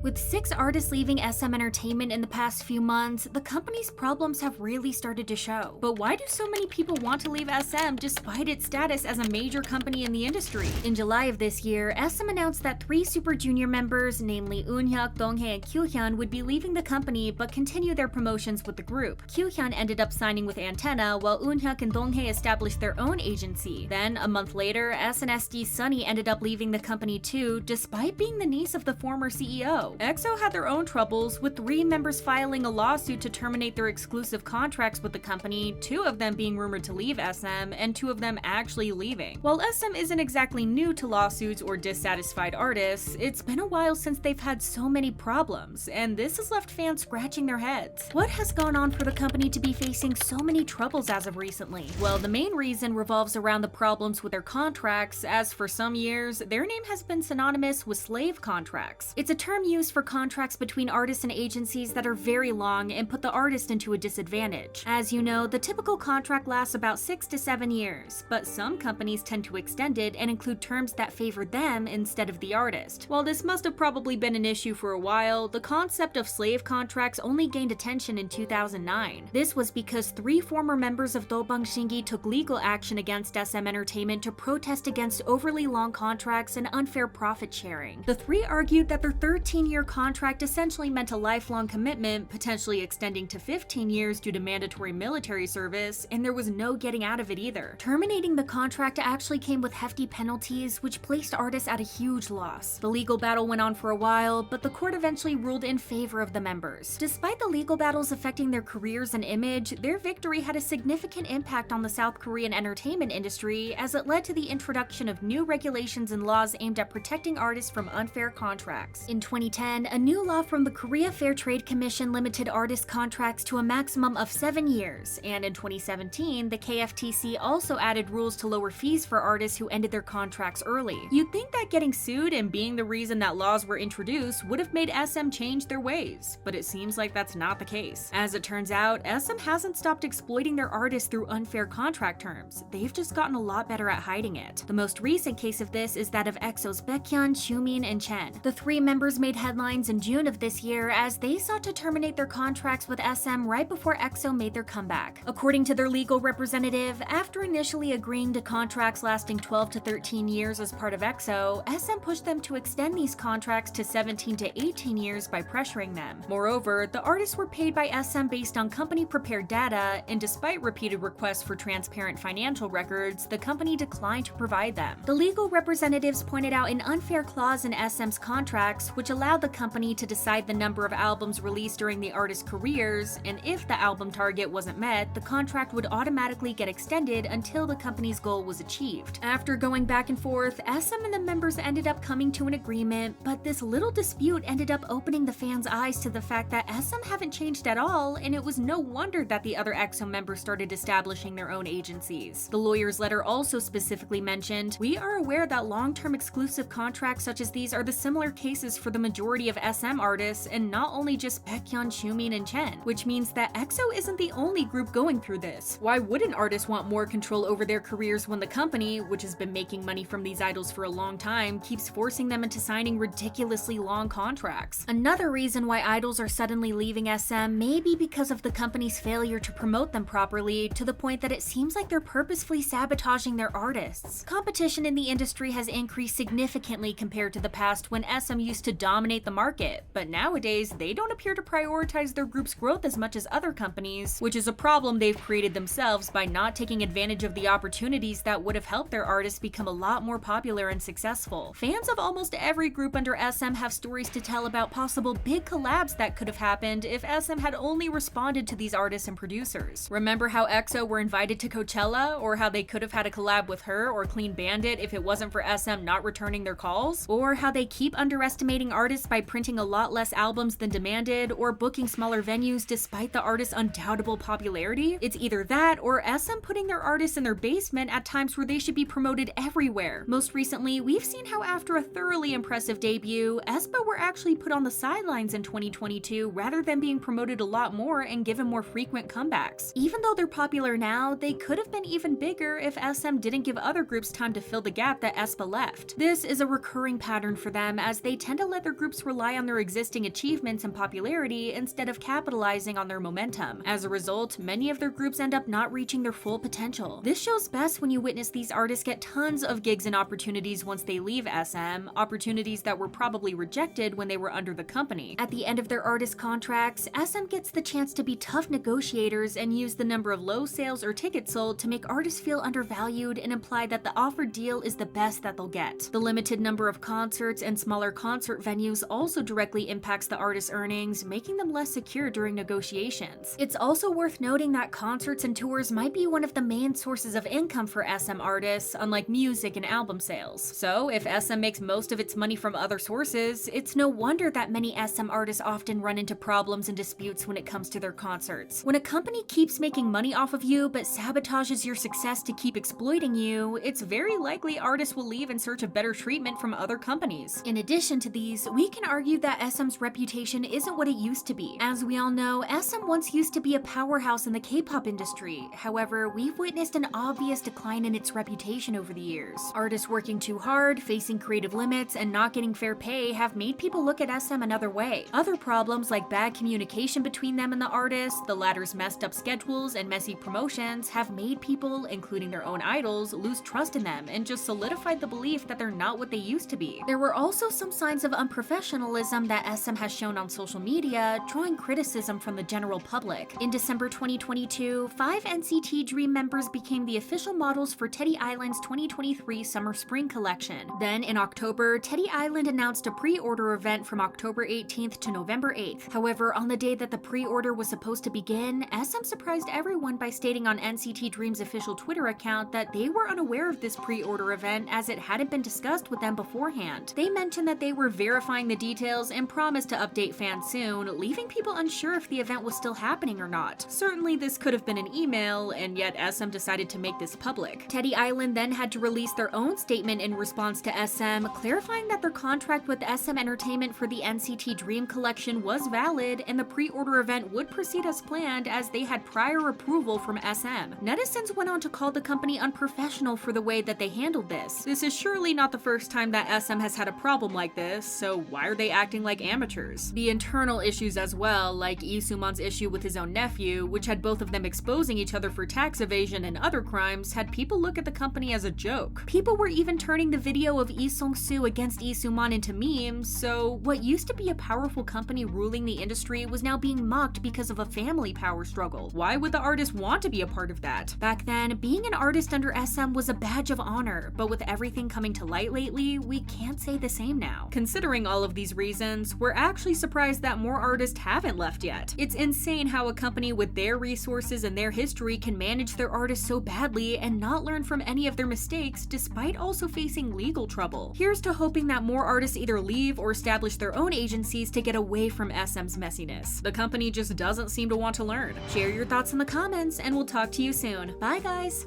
With 6 artists leaving SM Entertainment in the past few months, the company's problems have really started to show. But why do so many people want to leave SM despite its status as a major company in the industry? In July of this year, SM announced that 3 Super Junior members, namely Eunhyuk, Donghae, and Kyuhyun, would be leaving the company but continue their promotions with the group. Kyuhyun ended up signing with Antenna, while Eunhyuk and Donghae established their own agency. Then, a month later, SNSD Sunny ended up leaving the company too, despite being the niece of the former CEO. EXO had their own troubles, with 3 members filing a lawsuit to terminate their exclusive contracts with the company, 2 of them being rumored to leave SM, and 2 of them actually leaving. While SM isn't exactly new to lawsuits or dissatisfied artists, it's been a while since they've had so many problems, and this has left fans scratching their heads. What has gone on for the company to be facing so many troubles as of recently? Well, the main reason revolves around the problems with their contracts, as for some years, their name has been synonymous with slave contracts. It's a term used for contracts between artists and agencies that are very long and put the artist into a disadvantage. As you know, the typical contract lasts about 6 to 7 years, but some companies tend to extend it and include terms that favor them instead of the artist. While this must have probably been an issue for a while, the concept of slave contracts only gained attention in 2009. This was because 3 former members of Dobang Shingi took legal action against SM Entertainment to protest against overly long contracts and unfair profit sharing. The 3 argued that their 13-year contract essentially meant a lifelong commitment, potentially extending to 15 years due to mandatory military service, and there was no getting out of it either. Terminating the contract actually came with hefty penalties, which placed artists at a huge loss. The legal battle went on for a while, but the court eventually ruled in favor of the members. Despite the legal battles affecting their careers and image, their victory had a significant impact on the South Korean entertainment industry, as it led to the introduction of new regulations and laws aimed at protecting artists from unfair contracts. In 2010, a new law from the Korea Fair Trade Commission limited artist contracts to a maximum of 7 years, and in 2017, the KFTC also added rules to lower fees for artists who ended their contracts early. You'd think that getting sued and being the reason that laws were introduced would have made SM change their ways, but it seems like that's not the case. As it turns out, SM hasn't stopped exploiting their artists through unfair contract terms. They've just gotten a lot better at hiding it. The most recent case of this is that of EXO's Baekhyun, Xiumin, and Chen. The 3 members made headlines in June of this year as they sought to terminate their contracts with SM right before EXO made their comeback. According to their legal representative, after initially agreeing to contracts lasting 12 to 13 years as part of EXO, SM pushed them to extend these contracts to 17 to 18 years by pressuring them. Moreover, the artists were paid by SM based on company-prepared data, and despite repeated requests for transparent financial records, the company declined to provide them. The legal representatives pointed out an unfair clause in SM's contracts, which allowed the company to decide the number of albums released during the artist's careers, and if the album target wasn't met, the contract would automatically get extended until the company's goal was achieved. After going back and forth, SM and the members ended up coming to an agreement, but this little dispute ended up opening the fans' eyes to the fact that SM haven't changed at all, and it was no wonder that the other EXO members started establishing their own agencies. The lawyer's letter also specifically mentioned, "We are aware that long-term exclusive contracts such as these are the similar cases for the majority of SM artists, and not only just Baekhyun, Xiumin, and Chen, which means that EXO isn't the only group going through this. Why wouldn't artists want more control over their careers when the company, which has been making money from these idols for a long time, keeps forcing them into signing ridiculously long contracts?" Another reason why idols are suddenly leaving SM may be because of the company's failure to promote them properly, to the point that it seems like they're purposefully sabotaging their artists. Competition in the industry has increased significantly compared to the past when SM used to dominate the market, but nowadays they don't appear to prioritize their group's growth as much as other companies, which is a problem they've created themselves by not taking advantage of the opportunities that would have helped their artists become a lot more popular and successful. Fans of almost every group under SM have stories to tell about possible big collabs that could have happened if SM had only responded to these artists and producers. Remember how EXO were invited to Coachella, or how they could have had a collab with her or Clean Bandit if it wasn't for SM not returning their calls? Or how they keep underestimating artists by printing a lot less albums than demanded, or booking smaller venues despite the artist's undoubtable popularity? It's either that, or SM putting their artists in their basement at times where they should be promoted everywhere. Most recently, we've seen how after a thoroughly impressive debut, aespa were actually put on the sidelines in 2022 rather than being promoted a lot more and given more frequent comebacks. Even though they're popular now, they could have been even bigger if SM didn't give other groups time to fill the gap that aespa left. This is a recurring pattern for them, as they tend to let their groups groups rely on their existing achievements and popularity instead of capitalizing on their momentum. As a result, many of their groups end up not reaching their full potential. This shows best when you witness these artists get tons of gigs and opportunities once they leave SM, opportunities that were probably rejected when they were under the company. At the end of their artist contracts, SM gets the chance to be tough negotiators and use the number of low sales or tickets sold to make artists feel undervalued and imply that the offered deal is the best that they'll get. The limited number of concerts and smaller concert venues also directly impacts the artist's earnings, making them less secure during negotiations. It's also worth noting that concerts and tours might be one of the main sources of income for SM artists, unlike music and album sales. So, if SM makes most of its money from other sources, it's no wonder that many SM artists often run into problems and disputes when it comes to their concerts. When a company keeps making money off of you but sabotages your success to keep exploiting you, it's very likely artists will leave in search of better treatment from other companies. In addition to these, we can argue that SM's reputation isn't what it used to be. As we all know, SM once used to be a powerhouse in the K-pop industry. However, we've witnessed an obvious decline in its reputation over the years. Artists working too hard, facing creative limits, and not getting fair pay have made people look at SM another way. Other problems like bad communication between them and the artists, the latter's messed up schedules, and messy promotions have made people, including their own idols, lose trust in them and just solidified the belief that they're not what they used to be. There were also some signs of unprofessionalism that SM has shown on social media, drawing criticism from the general public. In December 2022, 5 NCT Dream members became the official models for Teddy Island's 2023 Summer-Spring collection. Then, in October, Teddy Island announced a pre-order event from October 18th to November 8th. However, on the day that the pre-order was supposed to begin, SM surprised everyone by stating on NCT Dream's official Twitter account that they were unaware of this pre-order event as it hadn't been discussed with them beforehand. They mentioned that they were verifying the details and promised to update fans soon, leaving people unsure if the event was still happening or not. Certainly this could have been an email, and yet SM decided to make this public. Teddy Island then had to release their own statement in response to SM, clarifying that their contract with SM Entertainment for the NCT Dream collection was valid and the pre-order event would proceed as planned as they had prior approval from SM. Netizens went on to call the company unprofessional for the way that they handled this. This is surely not the first time that SM has had a problem like this, so why are they acting like amateurs? The internal issues as well, like Lee Soo-man's issue with his own nephew, which had both of them exposing each other for tax evasion and other crimes, had people look at the company as a joke. People were even turning the video of Lee Sung-soo against Lee Soo-man into memes, so what used to be a powerful company ruling the industry was now being mocked because of a family power struggle. Why would the artist want to be a part of that? Back then, being an artist under SM was a badge of honor, but with everything coming to light lately, we can't say the same now. Considering all of these reasons, we're actually surprised that more artists haven't left yet. It's insane how a company with their resources and their history can manage their artists so badly and not learn from any of their mistakes despite also facing legal trouble. Here's to hoping that more artists either leave or establish their own agencies to get away from SM's messiness. The company just doesn't seem to want to learn. Share your thoughts in the comments and we'll talk to you soon. Bye guys!